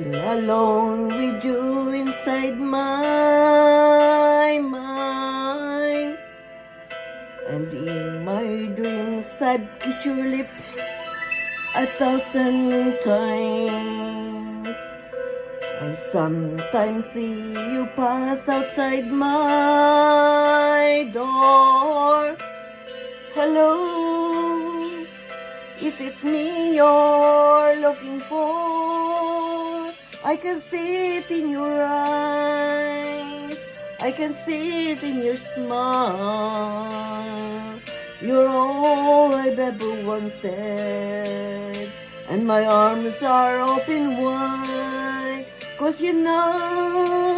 Sitting alone with you inside my mind. And in my dreams I've kissed your lips 1,000 times. I sometimes see you pass outside my door. Hello, is it me you're looking for? I can see it in your eyes, I can see it in your smile. You're all I've ever wanted, and my arms are open wide, 'cause you know